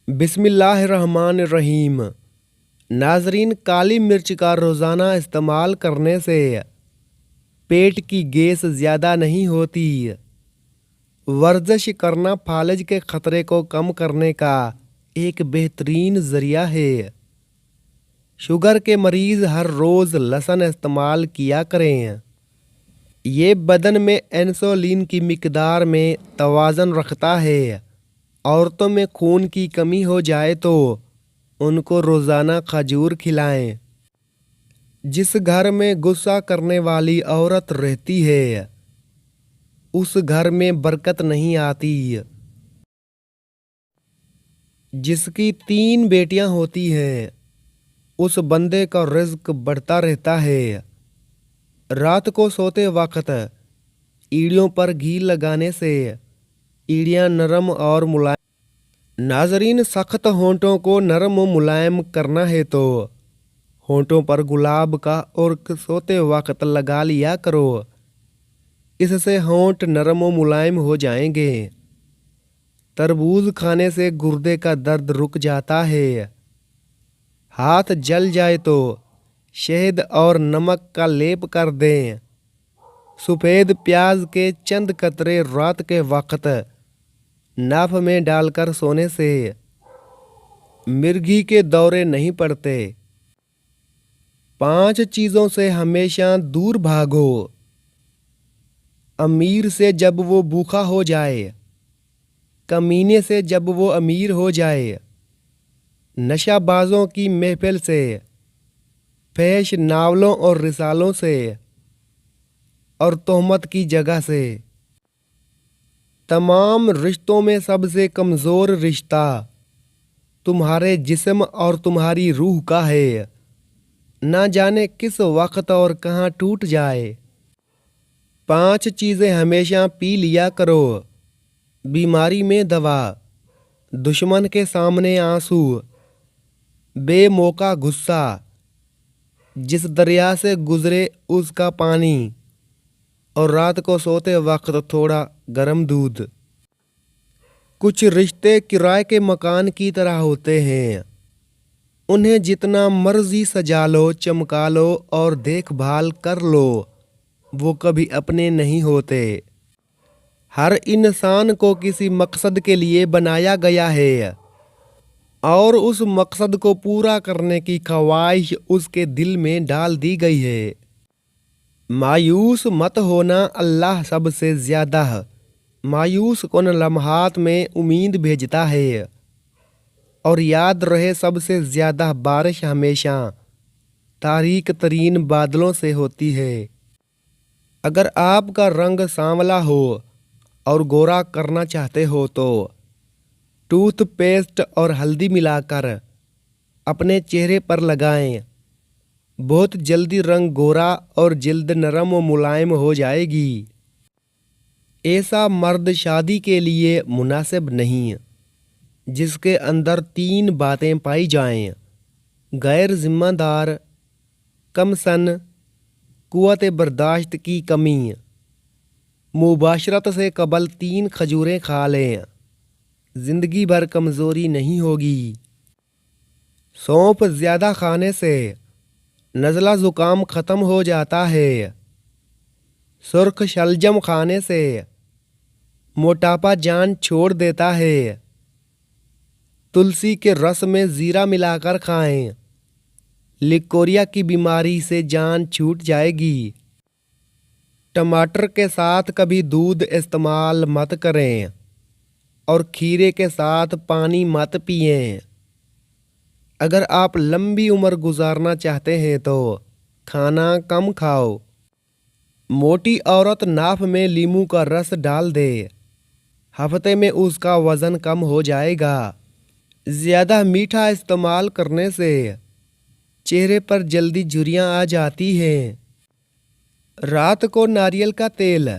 बिस्मिल्लाहिर्रहमानिर्रहीम। नाजरीन, काली मिर्च का रोज़ाना इस्तेमाल करने से पेट की गैस ज़्यादा नहीं होती। वर्जिश करना फालज के ख़तरे को कम करने का एक बेहतरीन ज़रिया है। शुगर के मरीज़ हर रोज़ लहसुन इस्तेमाल किया करें। ये बदन में इंसुलिन की मिकदार में तवाज़ुन रखता है। औरतों में खून की कमी हो जाए तो उनको रोज़ाना खजूर खिलाएं। जिस घर में गुस्सा करने वाली औरत रहती है उस घर में बरकत नहीं आती। जिसकी 3 बेटियां होती हैं उस बंदे का रिज्क बढ़ता रहता है। रात को सोते वक्त ईड़ियों पर घी लगाने से ईड़ियां नरम और मुलायम। नाजरीन, सख्त होंठों को नरम व मुलायम करना है तो होंठों पर गुलाब का उर्क सोते वक्त लगा लिया करो। इससे होंठ नरम व मुलायम हो जाएंगे। तरबूज खाने से गुर्दे का दर्द रुक जाता है। हाथ जल जाए तो शहद और नमक का लेप कर दें। सफ़ेद प्याज के चंद कतरे रात के वक्त नाफ में डालकर सोने से मिर्गी के दौरे नहीं पड़ते। 5 चीज़ों से हमेशा दूर भागो। अमीर से जब वो भूखा हो जाए, कमीने से जब वो अमीर हो जाए, नशाबाजों की महफिल से, फहश नावलों और रिसालों से और तोहमत की जगह से। तमाम रिश्तों में सबसे कमज़ोर रिश्ता तुम्हारे जिस्म और तुम्हारी रूह का है। ना जाने किस वक्त और कहाँ टूट जाए। 5 चीज़ें हमेशा पी लिया करो। बीमारी में दवा, दुश्मन के सामने आंसू, बेमौका गुस्सा, जिस दरिया से गुजरे उसका पानी और रात को सोते वक्त थोड़ा गर्म दूध। कुछ रिश्ते किराए के मकान की तरह होते हैं। उन्हें जितना मर्जी सजा लो, चमका लो और देखभाल कर लो, वो कभी अपने नहीं होते। हर इंसान को किसी मकसद के लिए बनाया गया है और उस मकसद को पूरा करने की ख्वाहिश उसके दिल में डाल दी गई है। मायूस मत होना, अल्लाह सबसे ज़्यादा मायूस कुन लम्हात में उम्मीद भेजता है। और याद रहे, सबसे ज़्यादा बारिश हमेशा तारीक तरीन बादलों से होती है। अगर आपका रंग सांवला हो और गोरा करना चाहते हो तो टूथपेस्ट और हल्दी मिलाकर अपने चेहरे पर लगाएं। बहुत जल्दी रंग गोरा और जिल्द नरम व मुलायम हो जाएगी। ऐसा मर्द शादी के लिए मुनासिब नहीं जिसके अंदर 3 बातें पाई जाएं: गैर जिम्मेदार, कमसन, कुव्वत बर्दाश्त की कमी। मुबाशरत से कबल 3 खजूरें खा लें, जिंदगी भर कमज़ोरी नहीं होगी। सौंफ ज़्यादा खाने से नज़ला ज़ुकाम ख़त्म हो जाता है। सुर्ख शलजम खाने से मोटापा जान छोड़ देता है। तुलसी के रस में ज़ीरा मिलाकर खाएं, लिकोरिया की बीमारी से जान छूट जाएगी। टमाटर के साथ कभी दूध इस्तेमाल मत करें और खीरे के साथ पानी मत पिएं। अगर आप लंबी उम्र गुजारना चाहते हैं तो खाना कम खाओ। मोटी औरत नाफ में नींबू का रस डाल दे, हफ्ते में उसका वज़न कम हो जाएगा। ज़्यादा मीठा इस्तेमाल करने से चेहरे पर जल्दी झुर्रियाँ आ जाती हैं। रात को नारियल का तेल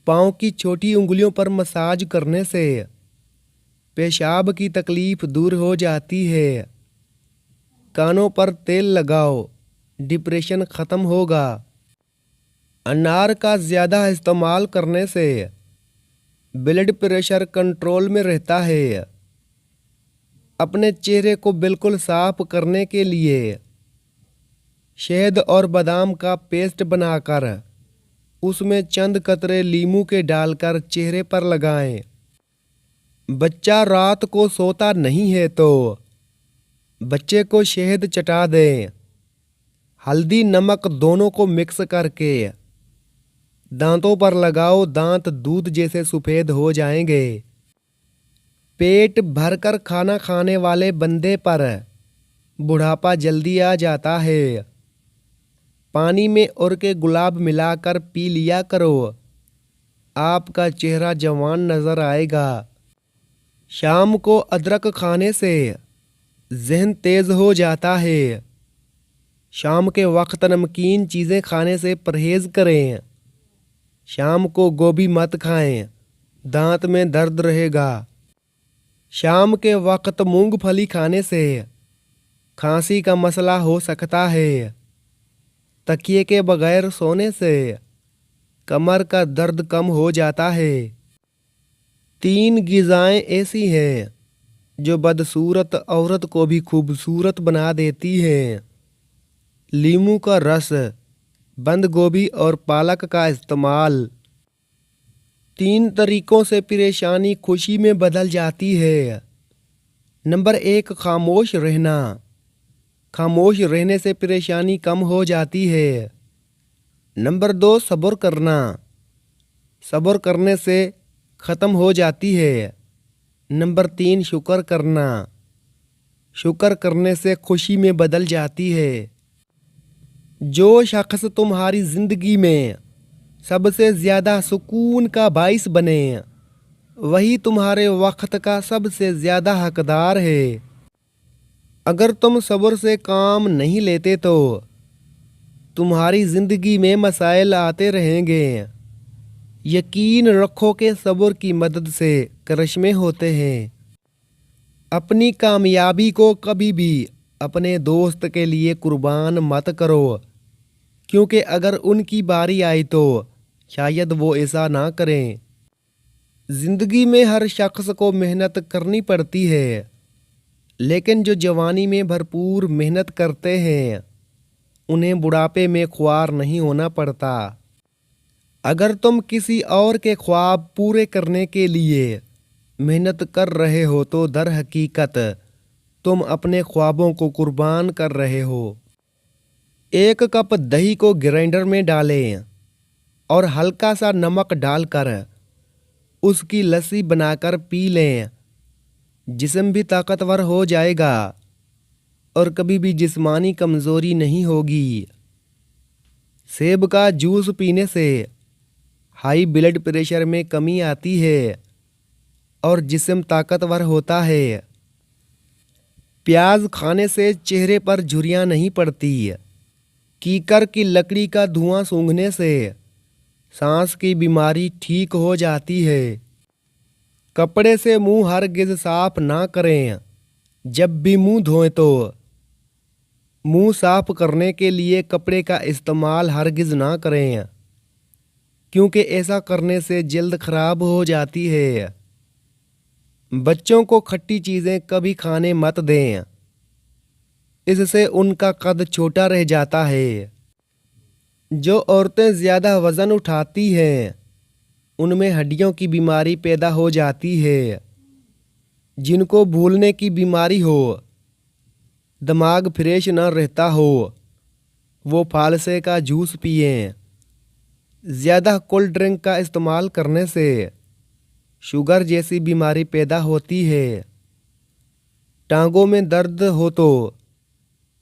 पाँव की छोटी उंगलियों पर मसाज करने से पेशाब की तकलीफ दूर हो जाती है। कानों पर तेल लगाओ, डिप्रेशन ख़त्म होगा। अनार का ज़्यादा इस्तेमाल करने से ब्लड प्रेशर कंट्रोल में रहता है। अपने चेहरे को बिल्कुल साफ करने के लिए शहद और बादाम का पेस्ट बनाकर उसमें चंद कतरे लीमू के डालकर चेहरे पर लगाएं। बच्चा रात को सोता नहीं है तो बच्चे को शहद चटा दें। हल्दी नमक दोनों को मिक्स करके दांतों पर लगाओ, दांत दूध जैसे सफ़ेद हो जाएंगे। पेट भरकर खाना खाने वाले बंदे पर बुढ़ापा जल्दी आ जाता है। पानी में और के गुलाब मिलाकर पी लिया करो, आपका चेहरा जवान नजर आएगा। शाम को अदरक खाने से जहन तेज हो जाता है। शाम के वक्त नमकीन चीज़ें खाने से परहेज करें। शाम को गोभी मत खाएं, दांत में दर्द रहेगा। शाम के वक्त मूंगफली खाने से खांसी का मसला हो सकता है। तकिए के बगैर सोने से कमर का दर्द कम हो जाता है। 3 ग़िज़ाएं ऐसी हैं जो बदसूरत औरत को भी खूबसूरत बना देती हैं। लीमू का रस, बंद गोभी और पालक का इस्तेमाल। 3 तरीकों से परेशानी खुशी में बदल जाती है। नंबर 1, खामोश रहना। खामोश रहने से परेशानी कम हो जाती है। नंबर 2, सब्र करना। सब्र करने से ख़त्म हो जाती है। नंबर 3, शुक्र करना। शुक्र करने से खुशी में बदल जाती है। जो शख्स तुम्हारी ज़िंदगी में सबसे ज़्यादा सुकून का बाइस बने, वही तुम्हारे वक्त का सबसे ज़्यादा हकदार है। अगर तुम सब्र से काम नहीं लेते तो तुम्हारी ज़िंदगी में मसाइल आते रहेंगे। यकीन रखो कि सब्र की मदद से करिश्मे होते हैं। अपनी कामयाबी को कभी भी अपने दोस्त के लिए कुर्बान मत करो, क्योंकि अगर उनकी बारी आई तो शायद वो ऐसा ना करें। ज़िंदगी में हर शख्स को मेहनत करनी पड़ती है, लेकिन जो जवानी में भरपूर मेहनत करते हैं उन्हें बुढ़ापे में ख्वार नहीं होना पड़ता। अगर तुम किसी और के ख्वाब पूरे करने के लिए मेहनत कर रहे हो तो दर हकीकत तुम अपने ख्वाबों को कुर्बान कर रहे हो। 1 कप दही को ग्राइंडर में डालें और हल्का सा नमक डालकर उसकी लस्सी बनाकर पी लें। जिस्म भी ताकतवर हो जाएगा और कभी भी जिस्मानी कमज़ोरी नहीं होगी। सेब का जूस पीने से हाई ब्लड प्रेशर में कमी आती है और जिस्म ताकतवर होता है। प्याज खाने से चेहरे पर झुर्रियाँ नहीं पड़ती। कीकर की लकड़ी का धुआं सूंघने से सांस की बीमारी ठीक हो जाती है। कपड़े से मुंह हरगिज़ साफ ना करें। जब भी मुंह धोएं तो मुंह साफ करने के लिए कपड़े का इस्तेमाल हरगिज़ ना करें, क्योंकि ऐसा करने से जल्द ख़राब हो जाती है। बच्चों को खट्टी चीज़ें कभी खाने मत दें, इससे उनका कद छोटा रह जाता है। जो औरतें ज़्यादा वज़न उठाती हैं उनमें हड्डियों की बीमारी पैदा हो जाती है। जिनको भूलने की बीमारी हो, दिमाग फ्रेश न रहता हो, वो फालसे का जूस पिएं। ज़्यादा कोल्ड ड्रिंक का इस्तेमाल करने से शुगर जैसी बीमारी पैदा होती है। टांगों में दर्द हो तो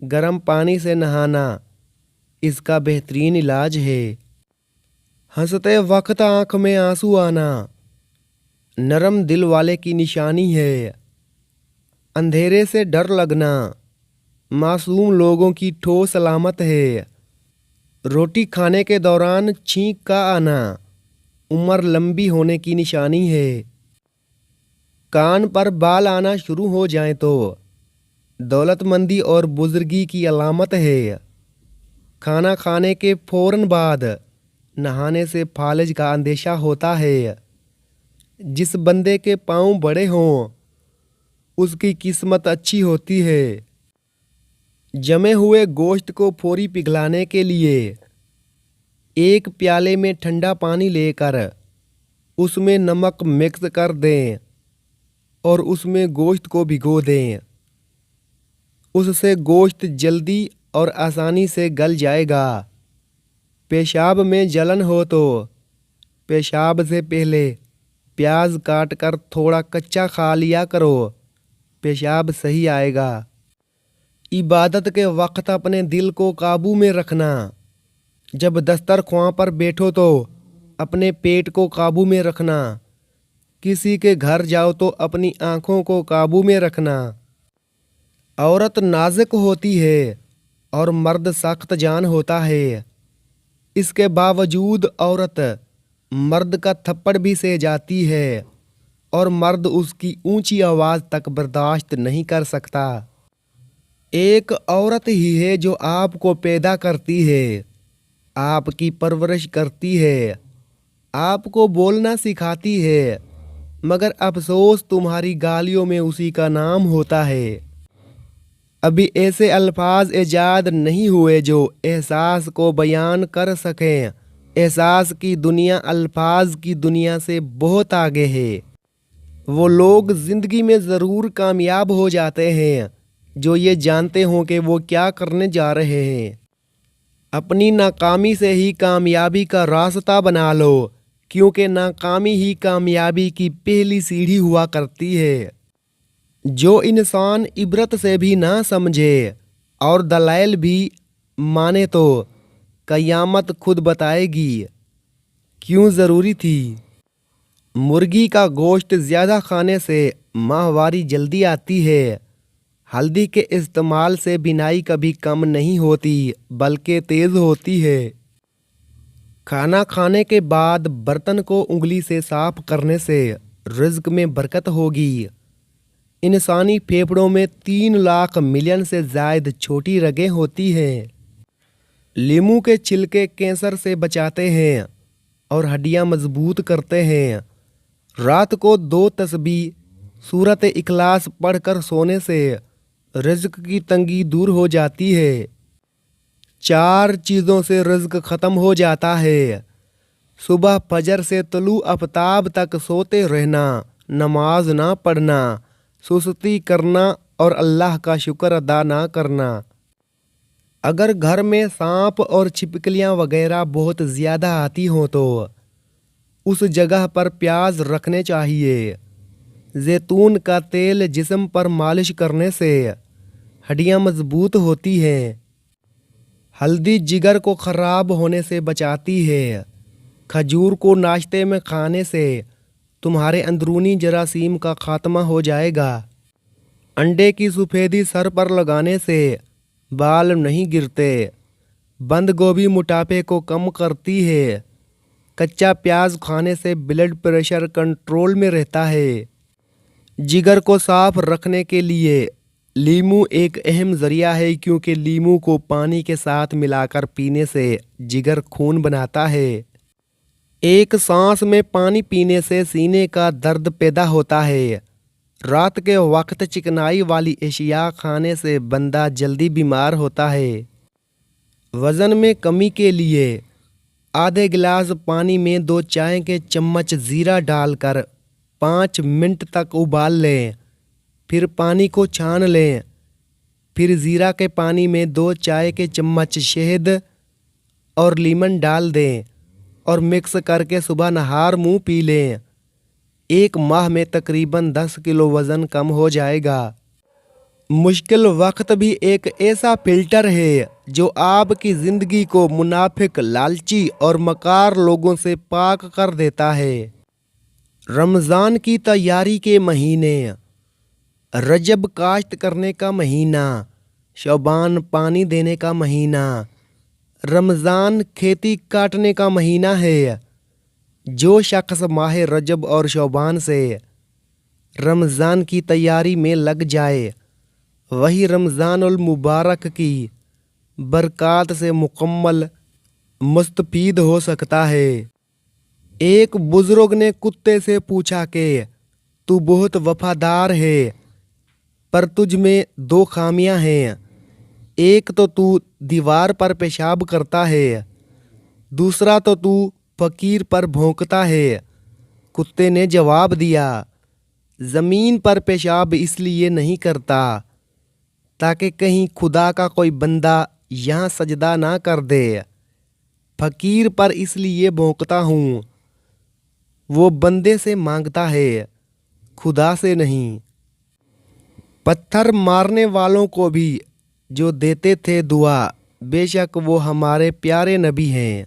गर्म पानी से नहाना इसका बेहतरीन इलाज है। हंसते वक्त आँख में आंसू आना नरम दिल वाले की निशानी है। अंधेरे से डर लगना मासूम लोगों की ठोस अलामत है। रोटी खाने के दौरान छींक का आना उम्र लंबी होने की निशानी है। कान पर बाल आना शुरू हो जाए तो दौलतमंदी और बुजुर्गी की अलामत है। खाना खाने के फौरन बाद नहाने से फालिज का अंदेशा होता है। जिस बंदे के पाँव बड़े हों उसकी किस्मत अच्छी होती है। जमे हुए गोश्त को फौरी पिघलाने के लिए एक प्याले में ठंडा पानी लेकर उसमें नमक मिक्स कर दें और उसमें गोश्त को भिगो दें। उससे गोश्त जल्दी और आसानी से गल जाएगा। पेशाब में जलन हो तो पेशाब से पहले प्याज काट कर थोड़ा कच्चा खा लिया करो, पेशाब सही आएगा। इबादत के वक्त अपने दिल को काबू में रखना। जब दस्तरख्वां पर बैठो तो अपने पेट को काबू में रखना। किसी के घर जाओ तो अपनी आँखों को काबू में रखना। औरत नाजुक होती है और मर्द सख्त जान होता है। इसके बावजूद औरत मर्द का थप्पड़ भी सह जाती है और मर्द उसकी ऊंची आवाज़ तक बर्दाश्त नहीं कर सकता। एक औरत ही है जो आपको पैदा करती है, आपकी परवरिश करती है, आपको बोलना सिखाती है, मगर अफसोस तुम्हारी गालियों में उसी का नाम होता है। अभी ऐसे अल्फाज ईजाद नहीं हुए जो एहसास को बयान कर सकें। एहसास की दुनिया अल्फाज की दुनिया से बहुत आगे है। वो लोग ज़िंदगी में ज़रूर कामयाब हो जाते हैं जो ये जानते हों कि वो क्या करने जा रहे हैं। अपनी नाकामी से ही कामयाबी का रास्ता बना लो, क्योंकि नाकामी ही कामयाबी की पहली सीढ़ी हुआ करती है। जो इंसान इबरत से भी ना समझे और दलाइल भी माने तो क़यामत खुद बताएगी क्यों ज़रूरी थी। मुर्गी का गोश्त ज़्यादा खाने से माहवारी जल्दी आती है। हल्दी के इस्तेमाल से बिनाई कभी कम नहीं होती बल्कि तेज़ होती है। खाना खाने के बाद बर्तन को उंगली से साफ करने से रिज़्क में बरकत होगी। इंसानी फेफड़ों में 3 लाख मिलियन से ज़ायद छोटी रगें होती हैं। लीमू के छिलके कैंसर से बचाते हैं और हड्डियां मजबूत करते हैं। रात को 2 तस्बीह सूरत इखलास पढ़कर सोने से रिज़्क की तंगी दूर हो जाती है। 4 चीज़ों से रिज़्क ख़त्म हो जाता है। सुबह फजर से तुलू आफ्ताब तक सोते रहना, नमाज ना पढ़ना, सुस्ती करना और अल्लाह का शुक्र अदा ना करना। अगर घर में सांप और छिपकलियां वगैरह बहुत ज़्यादा आती हों तो उस जगह पर प्याज रखने चाहिए। जैतून का तेल जिस्म पर मालिश करने से हड्डियां मजबूत होती हैं। हल्दी जिगर को ख़राब होने से बचाती है। खजूर को नाश्ते में खाने से तुम्हारे अंदरूनी जरासीम का खात्मा हो जाएगा। अंडे की सफ़ेदी सर पर लगाने से बाल नहीं गिरते। बंद गोभी मोटापे को कम करती है। कच्चा प्याज खाने से ब्लड प्रेशर कंट्रोल में रहता है। जिगर को साफ रखने के लिए लीमू एक अहम ज़रिया है, क्योंकि लीमू को पानी के साथ मिलाकर पीने से जिगर खून बनाता है। एक सांस में पानी पीने से सीने का दर्द पैदा होता है। रात के वक्त चिकनाई वाली एशिया खाने से बंदा जल्दी बीमार होता है। वज़न में कमी के लिए आधे गिलास पानी में 2 चाय के चम्मच ज़ीरा डालकर 5 मिनट तक उबाल लें। फिर पानी को छान लें। फिर ज़ीरा के पानी में 2 चाय के चम्मच शहद और लीमन डाल दें और मिक्स करके सुबह नहार मुंह पी लें। 1 माह में तकरीबन 10 किलो वज़न कम हो जाएगा। मुश्किल वक्त भी एक ऐसा फ़िल्टर है जो आपकी ज़िंदगी को मुनाफिक, लालची और मकार लोगों से पाक कर देता है। रमज़ान की तैयारी के महीने, रजब काश्त करने का महीना, शौबान पानी देने का महीना, रमज़ान खेती काटने का महीना है। जो शख्स माह रजब और शौबान से रमज़ान की तैयारी में लग जाए वही रमज़ानुल मुबारक की बरक़ात से मुकम्मल मुस्तफ़ीद हो सकता है। एक बुज़ुर्ग ने कुत्ते से पूछा कि तू बहुत वफ़ादार है, पर तुझ में दो खामियां हैं। एक तो तू दीवार पर पेशाब करता है, दूसरा तो तू फकीर पर भौंकता है। कुत्ते ने जवाब दिया, ज़मीन पर पेशाब इसलिए नहीं करता ताकि कहीं खुदा का कोई बंदा यहाँ सजदा ना कर दे। फकीर पर इसलिए भौंकता हूँ, वो बंदे से मांगता है, खुदा से नहीं। पत्थर मारने वालों को भी जो देते थे दुआ, बेशक वो हमारे प्यारे नबी हैं।